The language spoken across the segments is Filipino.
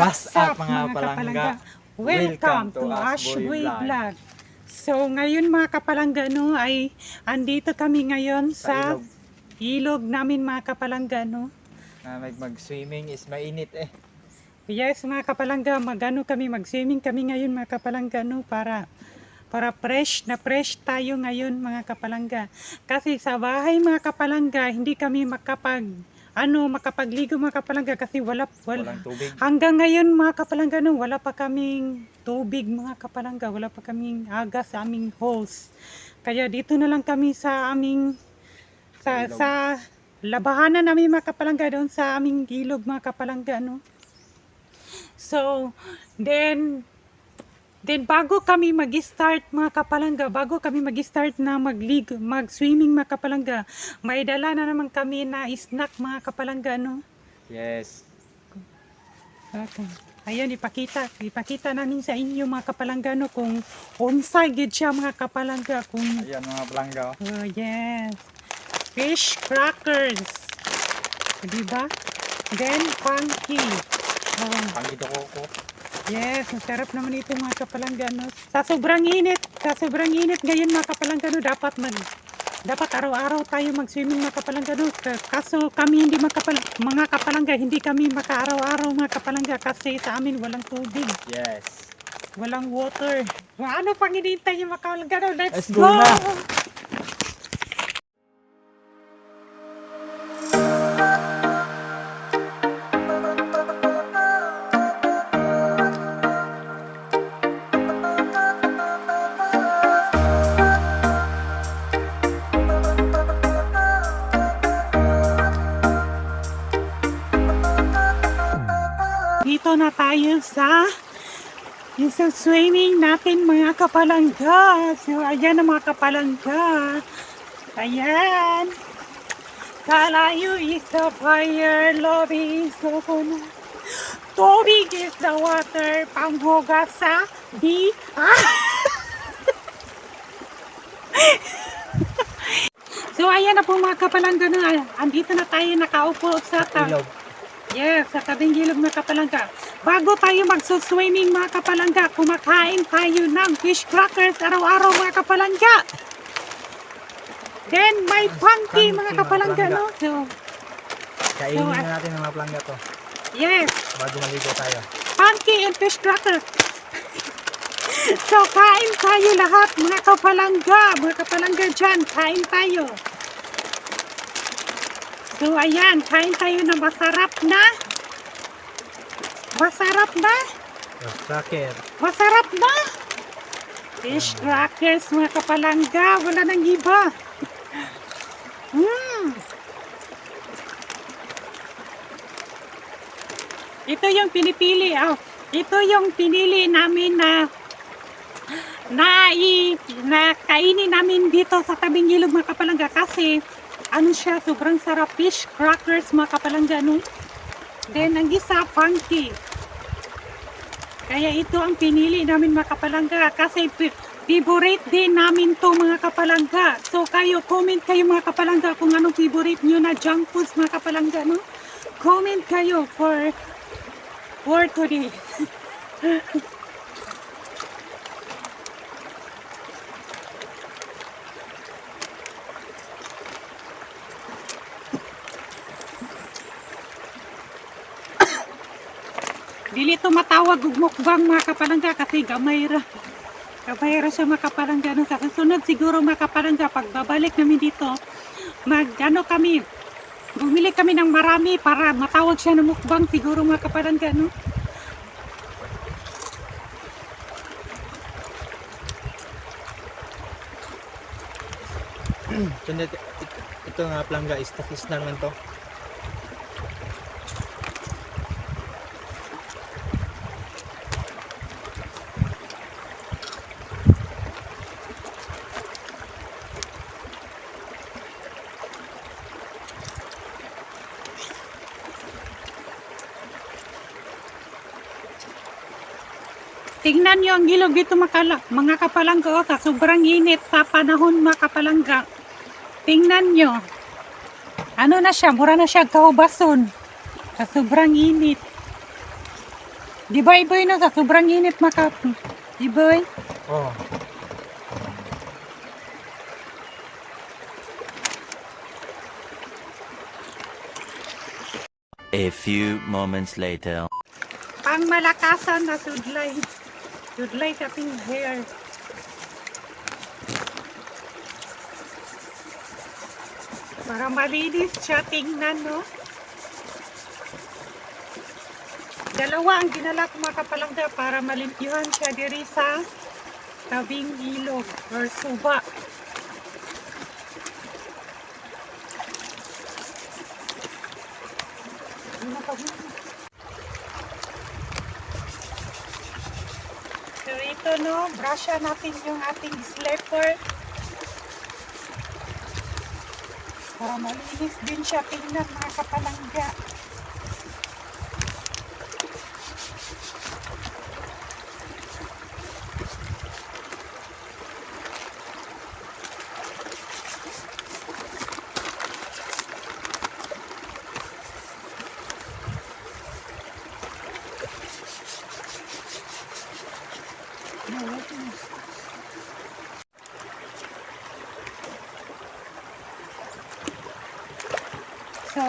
What's up mga kapalangga? Welcome to Ashboy Vlog. So ngayon mga kapalangga no, ay andito kami ngayon sa ilog namin mga kapalangga no. Mag-swimming is mainit eh. Yes mga kapalangga, kami mag-swimming kami ngayon mga kapalangga no, para fresh tayo ngayon mga kapalangga. Kasi sa bahay mga kapalangga, hindi kami makapagligo mga kapalangga kasi walang tubig. Hanggang ngayon mga kapalangga no, wala pa kaming tubig mga kapalangga, wala pa kaming aga sa aming hose. Kaya dito na lang kami sa aming sa labahanan namin mga kapalangga, doon sa aming ilog mga kapalangga no. So then bago kami mag-start mga kapalangga, na mag-swimming mga kapalangga, may dala na naman kami na snack mga kapalangga no. Yes. Okay. Ayan, ipakita namin sa inyo mga kapalangga no, kung unsay gid siya mga kapalangga. Ayan mga palangga. Oh yes. Fish crackers. Diba? Then funky. Funky to ko. Yes, masarap naman ito mga kapalangga no. Sa sobrang init ngayon mga kapalangga no, dapat araw-araw tayo mag-swimming mga kapalangga no. Kaso kami mga kapalangga, hindi kami maka-araw-araw mga kapalangga kasi sa amin walang tubig. Yes. Walang water. Ano pang hinihintay yung mga kapalangga no? Let's go na. Dito na tayo sa swimming natin mga kapalangga. So ayan ang mga kapalangga. Ayan. Kalayo is the fire, lobby is the coconut. Tubig is the water, panghugas sa So ayan na po mga kapalangga na. Andito na tayo nakaupo sa Ilog. Yes, sa tabing ilog mga kapalangga. Bago tayo mag-swimming mga kapalangga, kumakain tayo ng fish crackers araw-araw mga kapalangga. Then may funky mga kapalangga no. So Kainin na natin mga palangga to. yes, Bago maligo tayo. funky and fish crackers. So kain tayo lahat mga kapalangga dyan, kain tayo. So ayan, kain tayo ng masarap na fish crackers mga kapalangga, wala nang iba. Ito yung pinipili, ito yung pinili namin na kainin namin dito sa tabing ilog mga kapalangga kasi ano siya, sobrang sarap. Fish crackers mga kapalangga no. Then ang isa funky. Kaya ito ang pinili namin mga kapalangga kasi favorite din namin to mga kapalangga. So kayo, comment kayo mga kapalangga kung anong favorite nyo na junk foods mga kapalangga no. Comment kayo for today. Dili to matawag og mukbang mga kapalangga kasi gamay ra siya mga kapalangga no. Sa susunod siguro mga kapalangga, pag babalik namin dito, bumili kami ng marami para matawag siya ng mukbang siguro mga kapalangga no. Ito nga palangga, istakis naman to. Tingnan nyo ang ilog dito mga kapalangga sa sobrang init sa panahon mga kapalangga. Tingnan nyo. Ano na siya, mura na siya kaubason. Sa sobrang init. Di ba Iboy no, sa sobrang init maka Iboy? Oh. A few moments later. Pang malakasan na sudlay. Sudlay sa ating hair. Para malinis siya tingnan, no? Dalawa ang ginala ko mga kapalangga para malimpyuhan siya diri sa tabing ilog or suba. So ito no, brusha natin yung ating slipper para malinis din siya tingnan mga kapalangga. So,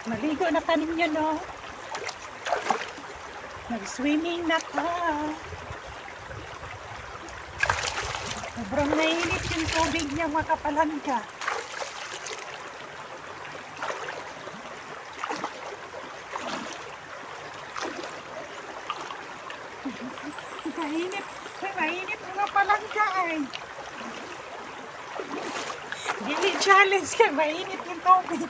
maligo na ka ninyo, no? Mag-swimming na ka. Sobrang nainit yung tubig niya, mga kapalangga. Mainit. Mainit mga palangga ay. Dili challenge kay mainit yung tubig.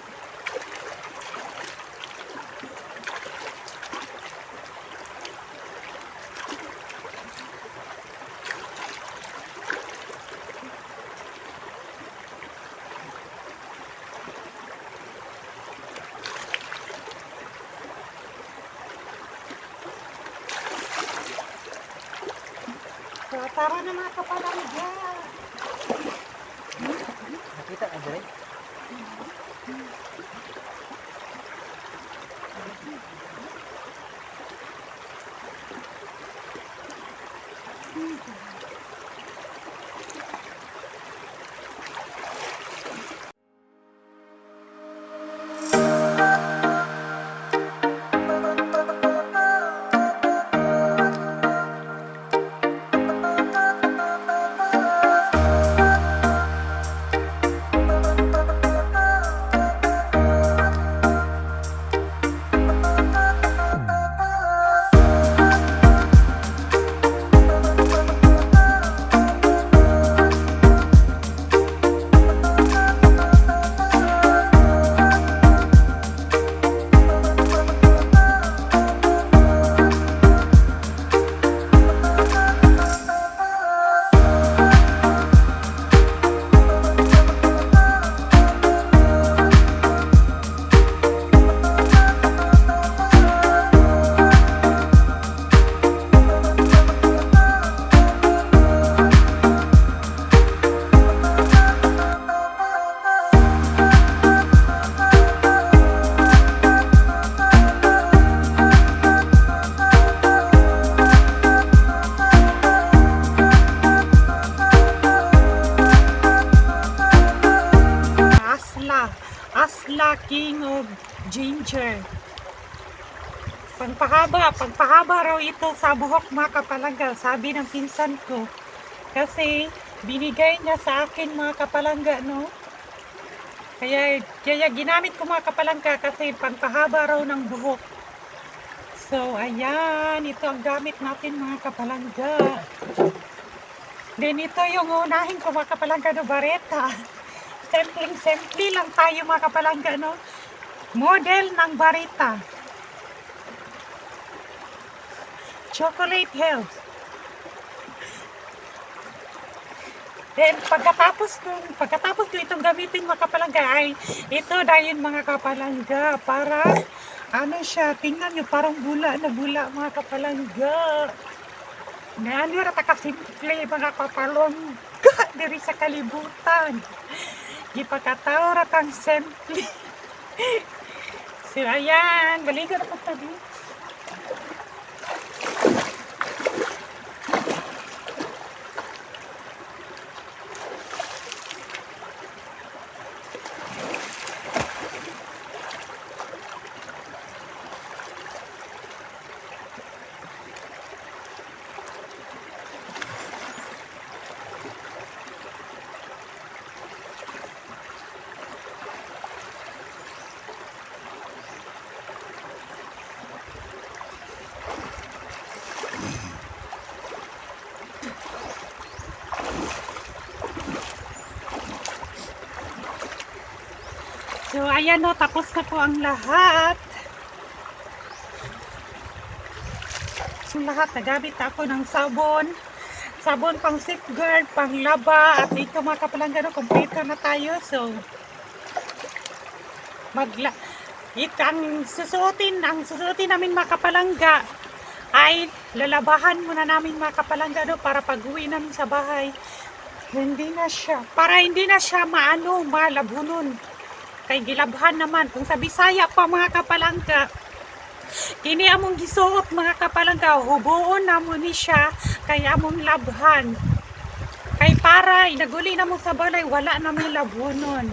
So, tara na mga kapalangga. Nakita ka dyan? Asla King of Ginger. Pagpahaba raw ito sa buhok mga kapalangga, sabi ng pinsan ko. Kasi binigay niya sa akin mga kapalangga, no? Kaya ginamit ko mga kapalangga kasi pagpahaba raw ng buhok. So, ayan, ito ang gamit natin mga kapalangga. Then ito yung unahin ko mga kapalangga, no, bareta. Simple lang tayo mga kapalangga, no? Model ng bareta. Chocolate Hills. Then pagkatapos ko itong gamitin mga kapalangga ay ito dahil mga kapalangga para ano siya, tingnan nyo parang bula na bula mga kapalangga. Ngayon rata kasimple mga kapalangga diri sa kalibutan. Ipakataw ratang simple. So ayan, baligo na po tabi. So, ayan o, tapos na po ang lahat. Ang lahat, nagamit ako ng sabon. Sabon pang safeguard, pang laba, at ito mga kapalangga, no, kompleto na tayo. So, ang susuotin namin mga kapalangga ay lalabahan muna namin mga kapalangga, no, para pag uwi namin sa bahay, hindi na siya malabunon. Kay gilabhan naman, kung sa Bisaya pa mga kapalangga, kini among gisuot mga kapalangga, hubuon namo ni siya, kay among labhan. Kay para inaguli namo sa balay, wala namin labunon.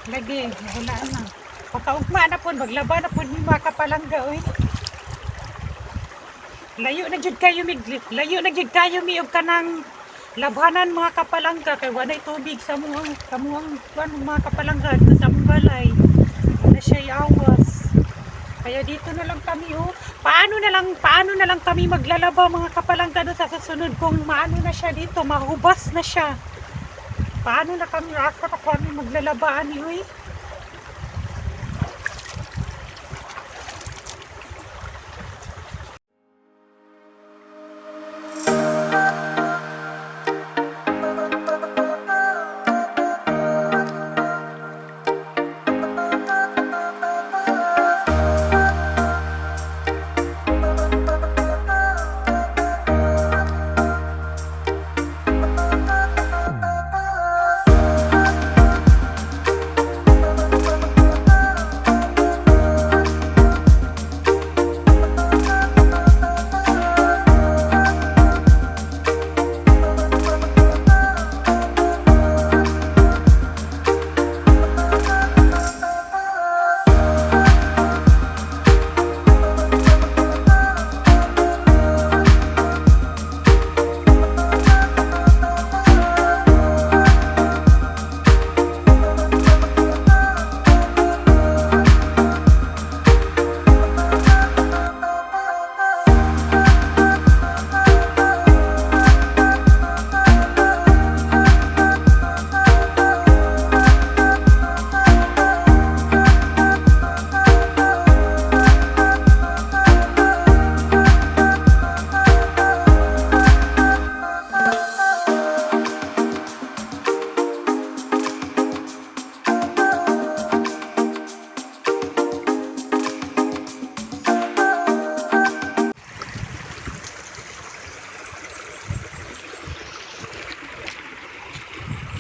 Lagi, wala na. Pagkaugma na po, maglaba na po ni mga kapalangga, oy. Layo na jud kayo mi og kanang labhanan mga kapalangga, kay walay tubig sa muang mga kapalangga sa among balay. Wala siya awas. Kaya dito na lang kami, oh. Paano na lang kami maglalaba mga kapalangga sa susunod kung maano na siya dito, mahubas na siya. Paano na kami maglalaba ani, oy?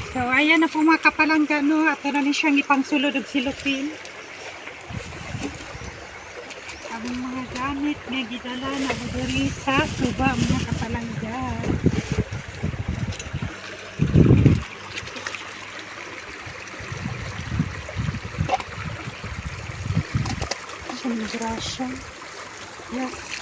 So, ayan na po mga kapalangga, no. At na rin siyang ipangsulod og silupin. Ang mga gamit na gidala na buduri sa suba mga kapalangga. Siyang grasya. Yes.